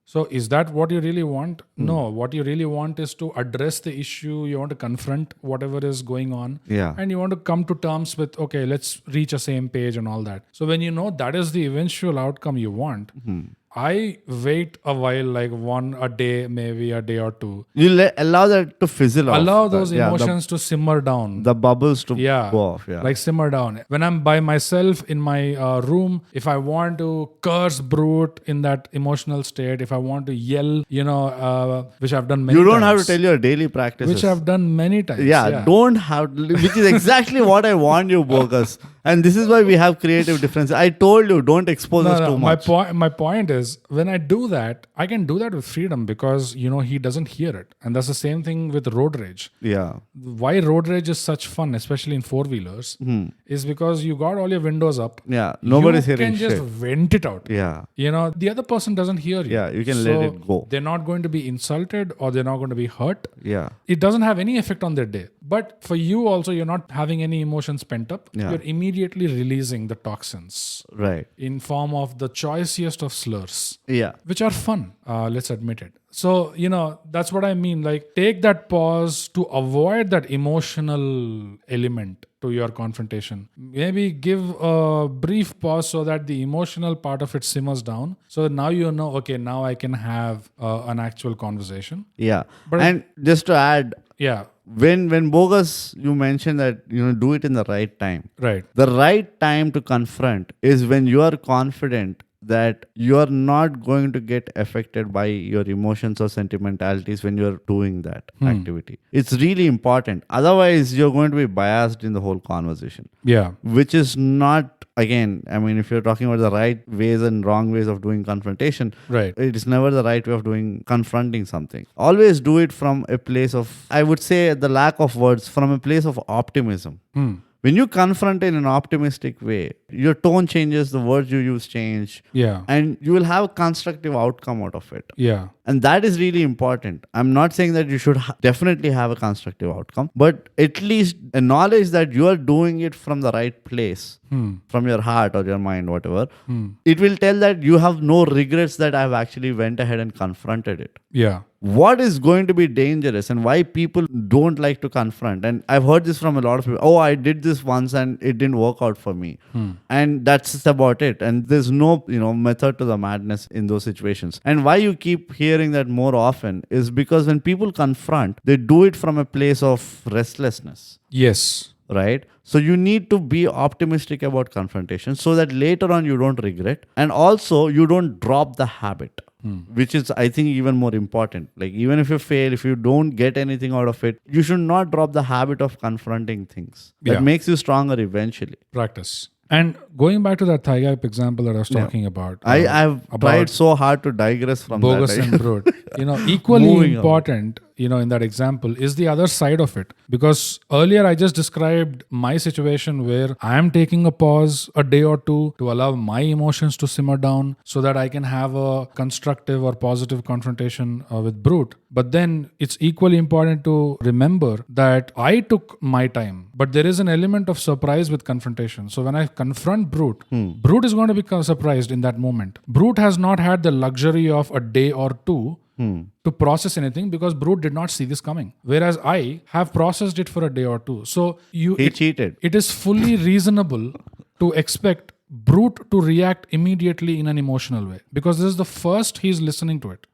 So is that what you really want? No. What you really want is to address the issue. You want to confront whatever is going on. Yeah. And you want to come to terms with, okay, let's reach a same page and all that. So when you know that is the eventual outcome you want, I wait a while, like a day, maybe a day or two. You allow that to fizzle off. Allow those emotions to simmer down. The bubbles to go off. Yeah. Like simmer down. When I'm by myself in my room, if I want to curse brute in that emotional state, if I want to yell, which I've done many times. You don't have to tell your daily practices. Which I've done many times. Don't have to, which is exactly what I want you, bogus. And this is why we have creative differences. I told you, don't expose us too much. My point is, when I do that, I can do that with freedom, because, he doesn't hear it. And that's the same thing with road rage. Yeah. Why road rage is such fun, especially in four-wheelers, is because you got all your windows up. Yeah. Nobody's hearing shit. You can just vent it out. Yeah. The other person doesn't hear you. Yeah, you can let it go. They're not going to be insulted, or they're not going to be hurt. Yeah. It doesn't have any effect on their day. But for you also, you're not having any emotions pent up. Yeah. You're immediately releasing the toxins. Right. In form of the choicest of slurs. Yeah. Which are fun. Let's admit it. So, that's what I mean. Like, take that pause to avoid that emotional element to your confrontation. Maybe give a brief pause so that the emotional part of it simmers down. So that now okay, now I can have an actual conversation. Yeah. And just to add, when bogus, you mentioned that do it in the right time. Right. The right time to confront is when you are confident that you are not going to get affected by your emotions or sentimentalities when you're doing that activity. It's really important. Otherwise, you're going to be biased in the whole conversation. Yeah. Which is not again, I mean, if you're talking about the right ways and wrong ways of doing confrontation, Right. it is never the right way of doing confronting something. Always do it from a place of, I would say, the lack of words, from a place of optimism. When you confront in an optimistic way, your tone changes, the words you use change, Yeah. and you will have a constructive outcome out of it. Yeah. And that is really important. I'm not saying that you should definitely have a constructive outcome, but at least acknowledge that you are doing it from the right place, from your heart or your mind, whatever. It will tell that you have no regrets that I've actually went ahead and confronted it. Yeah. What is going to be dangerous and why people don't like to confront? And I've heard this from a lot of people. Oh, I did this once and it didn't work out for me. And that's just about it. And there's no, method to the madness in those situations. And why you keep hearing that more often is because when people confront, they do it from a place of restlessness. Yes. Right? So you need to be optimistic about confrontation so that later on you don't regret. And also you don't drop the habit. Which is, I think, even more important. Like, even if you fail, if you don't get anything out of it, you should not drop the habit of confronting things. That makes you stronger eventually. Practice. And going back to that ThyGap example that I was talking about. I've tried so hard to digress from bogus that. and brute. Equally important, in that example is the other side of it. Because earlier I just described my situation where I am taking a pause a day or two to allow my emotions to simmer down so that I can have a constructive or positive confrontation with brute. But then it's equally important to remember that I took my time, but there is an element of surprise with confrontation. So when I confront brute, brute is going to become surprised in that moment. Brute has not had the luxury of a day or two to process anything because brute did not see this coming. Whereas I have processed it for a day or two. So He cheated. It is fully reasonable to expect brute to react immediately in an emotional way because this is the first he's listening to it.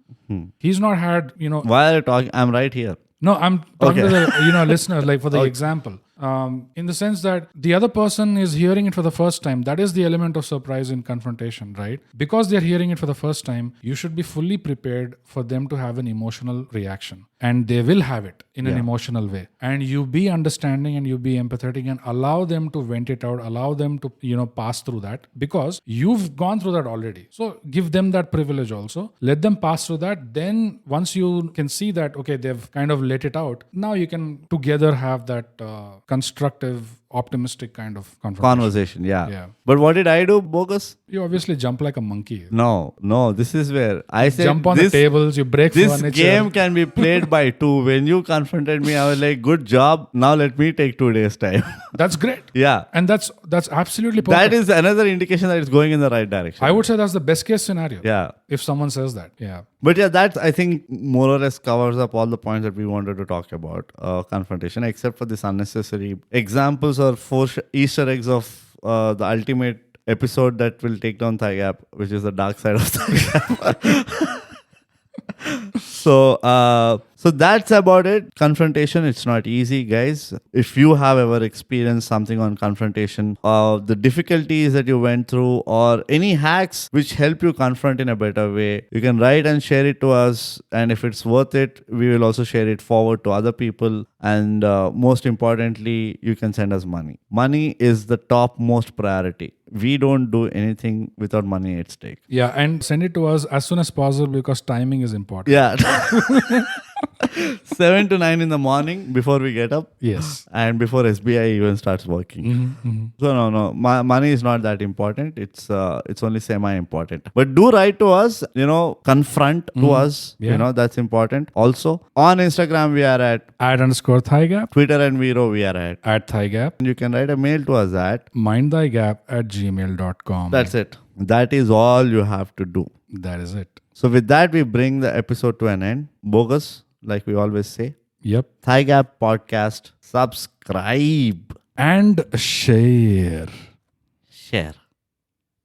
He's not had, Why are you talking? I'm right here. No, I'm talking to the listeners, like for the example. In the sense that the other person is hearing it for the first time. That is the element of surprise in confrontation, right? Because they're hearing it for the first time, you should be fully prepared for them to have an emotional reaction. And they will have it in an emotional way. And you be understanding and you be empathetic and allow them to vent it out, allow them to, pass through that because you've gone through that already. So give them that privilege also. Let them pass through that. Then once you can see that, okay, they've kind of let it out, now you can together have that constructive, optimistic kind of Conversation, yeah. But what did I do, bogus? You obviously jump like a monkey. No, this is where I said jump on the tables, you break this furniture. game can be played by two. When you confronted me, I was like, good job. Now let me take 2 days time. That's great. Yeah. And that's absolutely perfect. That is another indication that it's going in the right direction. I would say that's the best case scenario. Yeah. If someone says that. Yeah. But yeah, that I think more or less covers up all the points that we wanted to talk about confrontation, except for this unnecessary examples or 4 Easter eggs of the ultimate episode that will take down ThyGap, which is the dark side of ThyGap. So that's about it. Confrontation, it's not easy, guys. If you have ever experienced something on confrontation, the difficulties that you went through or any hacks which help you confront in a better way, you can write and share it to us. And if it's worth it, we will also share it forward to other people. And most importantly, you can send us money. Money is the top most priority. We don't do anything without money at stake. Yeah, and send it to us as soon as possible because timing is important. Yeah. 7 to 9 in the morning before we get up. Yes. And before SBI even starts working. So no. Money is not that important. It's only semi-important. But do write to us, confront to us. Yeah. That's important. Also, on Instagram, we are at @_ThyGap. Twitter and Vero, we are at @ThyGap. And you can write a mail to us at mindthygap@gmail.com. That's it. That is all you have to do. That is it. So with that, we bring the episode to an end. Bogus, like we always say. Yep. ThyGap Podcast. Subscribe. And share. Share.